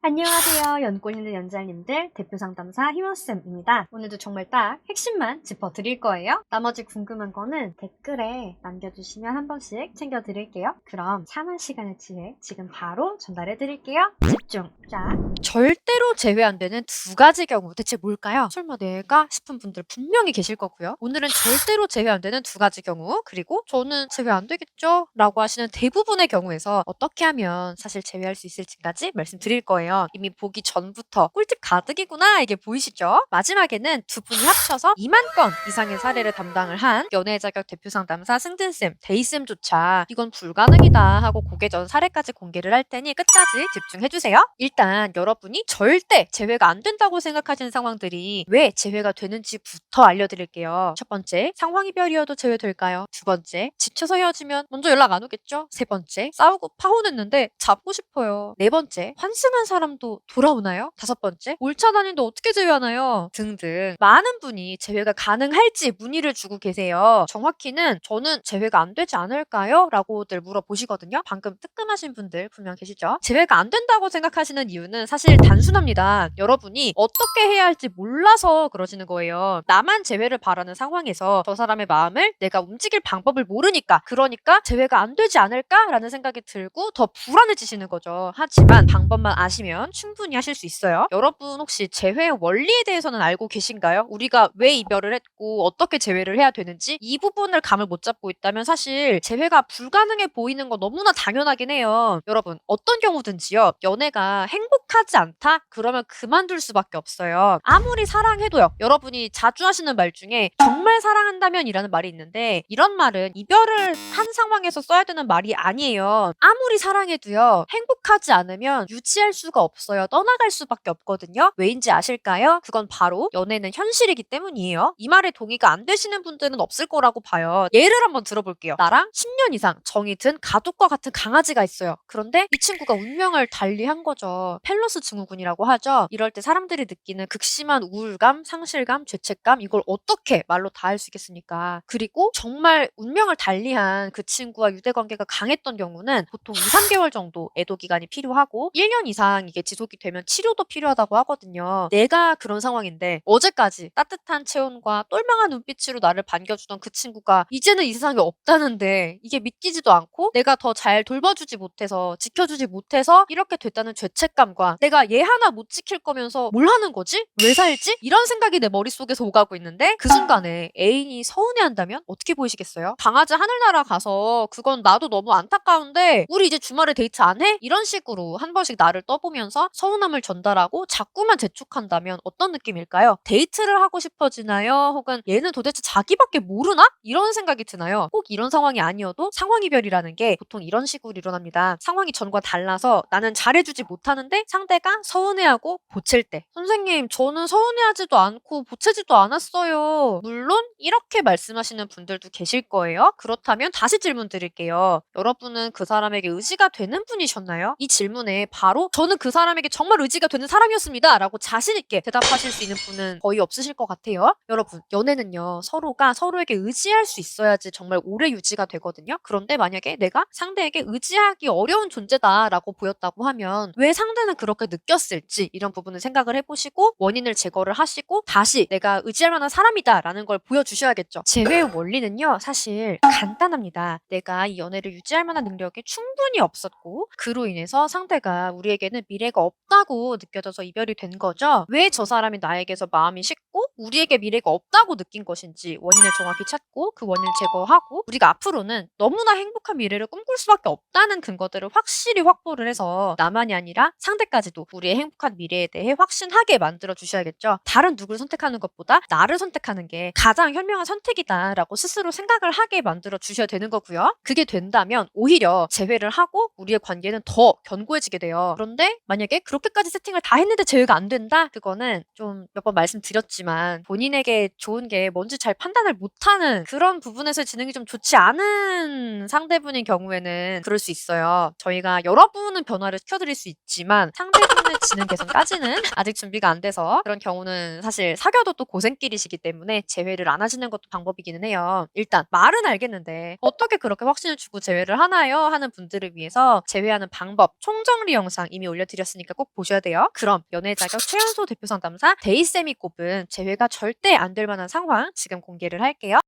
안녕하세요. 연골 있는 연잘님들 대표 상담사 희원쌤입니다. 오늘도 정말 딱 핵심만 짚어드릴 거예요. 나머지 궁금한 거는 댓글에 남겨주시면 한 번씩 챙겨드릴게요. 그럼 참은 시간을 취해 지금 바로 전달해드릴게요. 집중! 자, 절대로 제외 안 되는 두 가지 경우 대체 뭘까요? 설마 내가 싶은 분들 분명히 계실 거고요. 오늘은 절대로 제외 안 되는 두 가지 경우, 그리고 저는 제외 안 되겠죠? 라고 하시는 대부분의 경우에서 어떻게 하면 사실 제외할 수 있을지까지 말씀드릴 거예요. 이미 보기 전부터 꿀팁 가득이구나 이게 보이시죠? 마지막에는 두 분이 합쳐서 2만 건 이상의 사례를 담당을 한 연애 자격 대표 상담사 승진쌤, 데이쌤조차 이건 불가능이다 하고 고개 전 사례까지 공개를 할 테니 끝까지 집중해주세요. 일단 여러분이 절대 제외가 안 된다고 생각하시는 상황들이 왜 제외가 되는지부터 알려드릴게요. 첫 번째, 상황이별이어도 제외될까요? 두 번째, 지쳐서 헤어지면 먼저 연락 안 오겠죠? 세 번째, 싸우고 파혼했는데 잡고 싶어요. 네 번째, 환승한 사람도 돌아오나요? 다섯 번째, 올차 다닌데 어떻게 제외하나요? 등등 많은 분이 제외가 가능할지 문의를 주고 계세요. 정확히는 저는 제외가 안 되지 않을까요? 라고들 물어보시거든요. 방금 뜨끔하신 분들 분명 계시죠? 제외가 안 된다고 생각하시는 이유는 사실 단순합니다. 여러분이 어떻게 해야 할지 몰라서 그러시는 거예요. 나만 제외를 바라는 상황에서 저 사람의 마음을 내가 움직일 방법을 모르니까, 그러니까 제외가 안 되지 않을까라는 생각이 들고 더 불안해지시는 거죠. 하지만 방법만 아시면 충분히 하실 수 있어요. 여러분 혹시 재회의 원리에 대해서는 알고 계신가요? 우리가 왜 이별을 했고 어떻게 재회를 해야 되는지 이 부분을 감을 못 잡고 있다면 사실 재회가 불가능해 보이는 거 너무나 당연하긴 해요. 여러분 어떤 경우든지요. 연애가 행복하지 않다? 그러면 그만둘 수밖에 없어요. 아무리 사랑해도요. 여러분이 자주 하시는 말 중에 정말 사랑한다면 이라는 말이 있는데, 이런 말은 이별을 한 상황에서 써야 되는 말이 아니에요. 아무리 사랑해도요. 행복하지 않으면 유지할 수가 없어요. 떠나갈 수밖에 없거든요. 왜인지 아실까요? 그건 바로 연애는 현실이기 때문이에요. 이 말에 동의가 안 되시는 분들은 없을 거라고 봐요. 예를 한번 들어볼게요. 나랑 10년 이상 정이 든 가족과 같은 강아지가 있어요. 그런데 이 친구가 운명을 달리한 거죠. 펠로스 증후군이라고 하죠. 이럴 때 사람들이 느끼는 극심한 우울감, 상실감, 죄책감, 이걸 어떻게 말로 다 할 수 있겠습니까? 그리고 정말 운명을 달리한 그 친구와 유대관계가 강했던 경우는 보통 2, 3개월 정도 애도 기간이 필요하고 1년 이상 이게 지속이 되면 치료도 필요하다고 하거든요. 내가 그런 상황인데 어제까지 따뜻한 체온과 똘망한 눈빛으로 나를 반겨주던 그 친구가 이제는 이 세상에 없다는데 이게 믿기지도 않고, 내가 더 잘 돌봐주지 못해서 지켜주지 못해서 이렇게 됐다는 죄책감과 내가 얘 하나 못 지킬 거면서 뭘 하는 거지? 왜 살지? 이런 생각이 내 머릿속에서 오가고 있는데, 그 순간에 애인이 서운해한다면 어떻게 보이시겠어요? 강아지 하늘나라 가서 그건 나도 너무 안타까운데 우리 이제 주말에 데이트 안 해? 이런 식으로 한 번씩 나를 떠보면서 서운함을 전달하고 자꾸만 재촉한다면 어떤 느낌일까요? 데이트를 하고 싶어지나요? 혹은 얘는 도대체 자기밖에 모르나? 이런 생각이 드나요? 꼭 이런 상황이 아니어도 상황이별이라는 게 보통 이런 식으로 일어납니다. 상황이 전과 달라서 나는 잘해주지 못하는데 상대가 서운해하고 보챌 때, 선생님 저는 서운해하지도 않고 보채지도 않았어요. 물론 이렇게 말씀하시는 분들도 계실 거예요. 그렇다면 다시 질문 드릴게요. 여러분은 그 사람에게 의지가 되는 분이셨나요? 이 질문에 바로 저는 그 사람에게 정말 의지가 되는 사람이었습니다 라고 자신있게 대답하실 수 있는 분은 거의 없으실 것 같아요. 여러분 연애는요, 서로가 서로에게 의지할 수 있어야지 정말 오래 유지가 되거든요. 그런데 만약에 내가 상대에게 의지하기 어려운 존재다 라고 보였다고 하면 왜 상대는 그렇게 느꼈을지, 이런 부분을 생각을 해보시고 원인을 제거를 하시고 다시 내가 의지할 만한 사람이다 라는 걸 보여주셔야겠죠. 제외의 원리는요 사실 간단합니다. 내가 이 연애를 유지할 만한 능력이 충분히 없었고 그로 인해서 상대가 우리에게는 미래가 없다고 느껴져서 이별이 된 거죠. 왜 저 사람이 나에게서 마음이 식고 우리에게 미래가 없다고 느낀 것인지 원인을 정확히 찾고 그 원인을 제거하고 우리가 앞으로는 너무나 행복한 미래를 꿈꿀 수밖에 없다는 근거들을 확실히 확보를 해서 나만이 아니라 상대까지도 우리의 행복한 미래에 대해 확신하게 만들어 주셔야겠죠. 다른 누구를 선택하는 것보다 나를 선택하는 게 가장 현명한 선택이다라고 스스로 생각을 하게 만들어 주셔야 되는 거고요. 그게 된다면 오히려 재회를 하고 우리의 관계는 더 견고해지게 돼요. 그런데 만약에 그렇게까지 세팅을 다 했는데 재회가 안 된다? 그거는 좀 몇 번 말씀드렸지만 본인에게 좋은 게 뭔지 잘 판단을 못하는 그런 부분에서 지능이 좀 좋지 않은 상대분인 경우에는 그럴 수 있어요. 저희가 여러분은 변화를 시켜드릴 수 있지만 상대분의 지능 개선까지는 아직 준비가 안 돼서, 그런 경우는 사실 사귀어도 또 고생길이시기 때문에 재회를 안 하시는 것도 방법이기는 해요. 일단 말은 알겠는데 어떻게 그렇게 확신을 주고 재회를 하나요? 하는 분들을 위해서 재회하는 방법 총정리 영상 이미 올려드렸습니다. 알려드렸으니까 꼭 보셔야 돼요. 그럼 연애 자격 최연소 대표 상담사 데이쌤이 꼽은 제외가 절대 안 될 만한 상황 지금 공개를 할게요.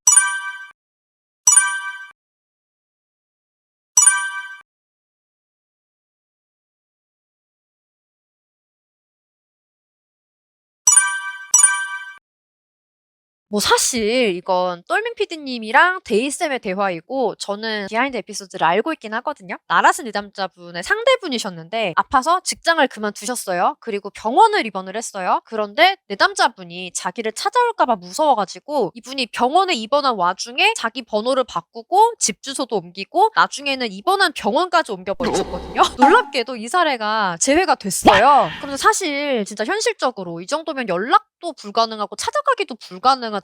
사실 이건 똘민 PD님이랑 데이쌤의 대화이고 저는 비하인드 에피소드를 알고 있긴 하거든요. 나라스 내담자분의 상대분이셨는데 아파서 직장을 그만두셨어요. 그리고 병원을 입원을 했어요. 그런데 내담자분이 자기를 찾아올까봐 무서워가지고 이분이 병원에 입원한 와중에 자기 번호를 바꾸고 집 주소도 옮기고 나중에는 입원한 병원까지 옮겨버리셨거든요. 놀랍게도 이 사례가 재회가 됐어요. 그런데 사실 진짜 현실적으로 이 정도면 연락도 불가능하고 찾아가기도 불가능하잖아요.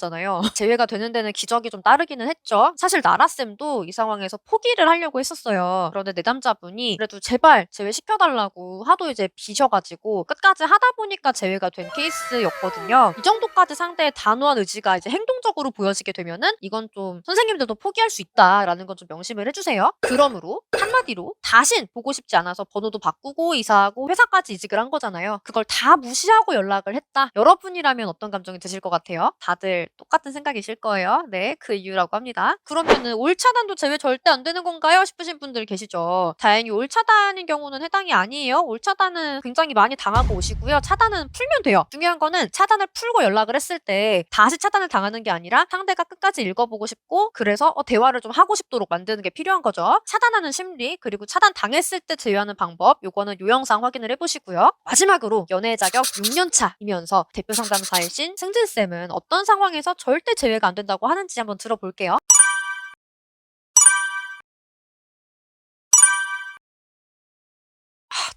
재회가 되는 데는 기적이 좀 따르기는 했죠. 사실 나라쌤도 이 상황에서 포기를 하려고 했었어요. 그런데 내담자분이 그래도 제발 재회시켜달라고 하도 이제 비셔가지고 끝까지 하다 보니까 재회가 된 케이스였거든요. 이 정도까지 상대의 단호한 의지가 이제 행동적으로 보여지게 되면은 이건 좀 선생님들도 포기할 수 있다라는 건 좀 명심을 해주세요. 그러므로 한마디로 다신 보고 싶지 않아서 번호도 바꾸고 이사하고 회사까지 이직을 한 거잖아요. 그걸 다 무시하고 연락을 했다. 여러분이라면 어떤 감정이 드실 것 같아요? 다들 똑같은 생각이실 거예요. 네, 그 이유라고 합니다. 그러면은 올 차단도 제외 절대 안 되는 건가요? 싶으신 분들 계시죠. 다행히 올 차단인 경우는 해당이 아니에요. 올 차단은 굉장히 많이 당하고 오시고요. 차단은 풀면 돼요. 중요한 거는 차단을 풀고 연락을 했을 때 다시 차단을 당하는 게 아니라 상대가 끝까지 읽어보고 싶고 그래서 대화를 좀 하고 싶도록 만드는 게 필요한 거죠. 차단하는 심리 그리고 차단 당했을 때 제외하는 방법 요거는 요 영상 확인을 해보시고요. 마지막으로 연애 자격 6년차이면서 대표 상담사이신 승진쌤은 어떤 상황에서 절대 제외가 안 된다고 하는지 한번 들어볼게요.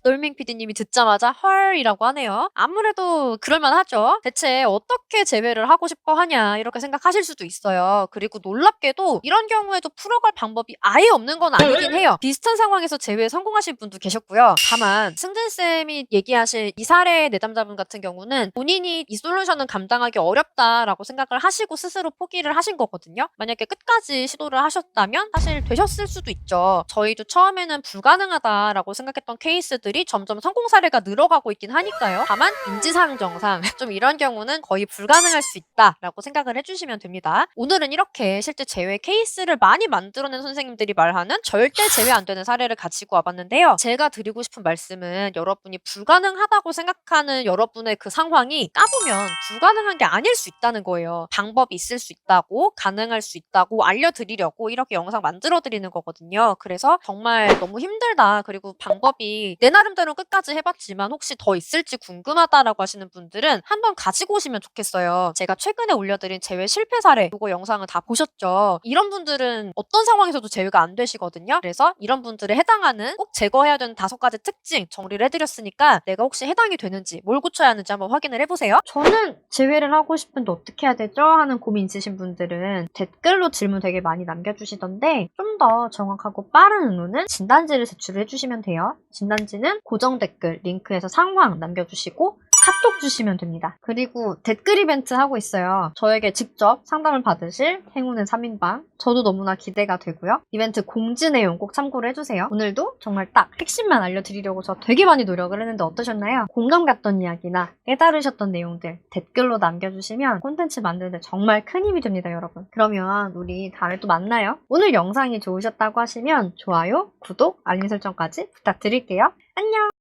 똘밍 PD님이 듣자마자 헐이라고 하네요. 아무래도 그럴만하죠. 대체 어떻게 재회를 하고 싶어 하냐 이렇게 생각하실 수도 있어요. 그리고 놀랍게도 이런 경우에도 풀어갈 방법이 아예 없는 건 아니긴 해요. 비슷한 상황에서 재회에 성공하신 분도 계셨고요. 다만 승진쌤이 얘기하실 이 사례의 내담자분 같은 경우는 본인이 이 솔루션은 감당하기 어렵다라고 생각을 하시고 스스로 포기를 하신 거거든요. 만약에 끝까지 시도를 하셨다면 사실 되셨을 수도 있죠. 저희도 처음에는 불가능하다라고 생각했던 케이스들이 점점 성공 사례가 늘어가고 있긴 하니까요. 다만 인지상정상 좀 이런 경우는 거의 불가능할 수 있다라고 생각을 해주시면 됩니다. 오늘은 이렇게 실제 재회 케이스를 많이 만들어낸 선생님들이 말하는 절대 재회 안 되는 사례를 가지고 와봤는데요. 제가 드리고 싶은 말씀은 여러분이 불가능하다고 생각하는 여러분의 그 상황이 까보면 불가능한 게 아닐 수 있다는 거예요. 방법이 있을 수 있다고 가능할 수 있다고 알려드리려고 이렇게 영상 만들어드리는 거거든요. 그래서 정말 너무 힘들다 그리고 방법이 내 나름대로 끝까지 해봤지만 혹시 더 있을지 궁금하다라고 하시는 분들은 한번 가지고 오시면 좋겠어요. 제가 최근에 올려드린 재회 실패 사례 이거 영상을 다 보셨죠? 이런 분들은 어떤 상황에서도 재회가 안 되시거든요. 그래서 이런 분들에 해당하는 꼭 제거해야 되는 5가지 특징 정리를 해드렸으니까 내가 혹시 해당이 되는지 뭘 고쳐야 하는지 한번 확인을 해보세요. 저는 재회를 하고 싶은데 어떻게 해야 되죠? 하는 고민 있으신 분들은 댓글로 질문 되게 많이 남겨주시던데 좀 더 정확하고 빠른 응우는 진단지를 제출을 해주시면 돼요. 진단지는 고정 댓글 링크에서 상황 남겨주시고 카톡 주시면 됩니다. 그리고 댓글 이벤트 하고 있어요. 저에게 직접 상담을 받으실 행운의 3인방 저도 너무나 기대가 되고요. 이벤트 공지 내용 꼭 참고를 해주세요. 오늘도 정말 딱 핵심만 알려드리려고 저 되게 많이 노력을 했는데 어떠셨나요? 공감 갔던 이야기나 깨달으셨던 내용들 댓글로 남겨주시면 콘텐츠 만드는데 정말 큰 힘이 됩니다, 여러분. 그러면 우리 다음에 또 만나요. 오늘 영상이 좋으셨다고 하시면 좋아요, 구독, 알림 설정까지 부탁드릴게요. 안녕!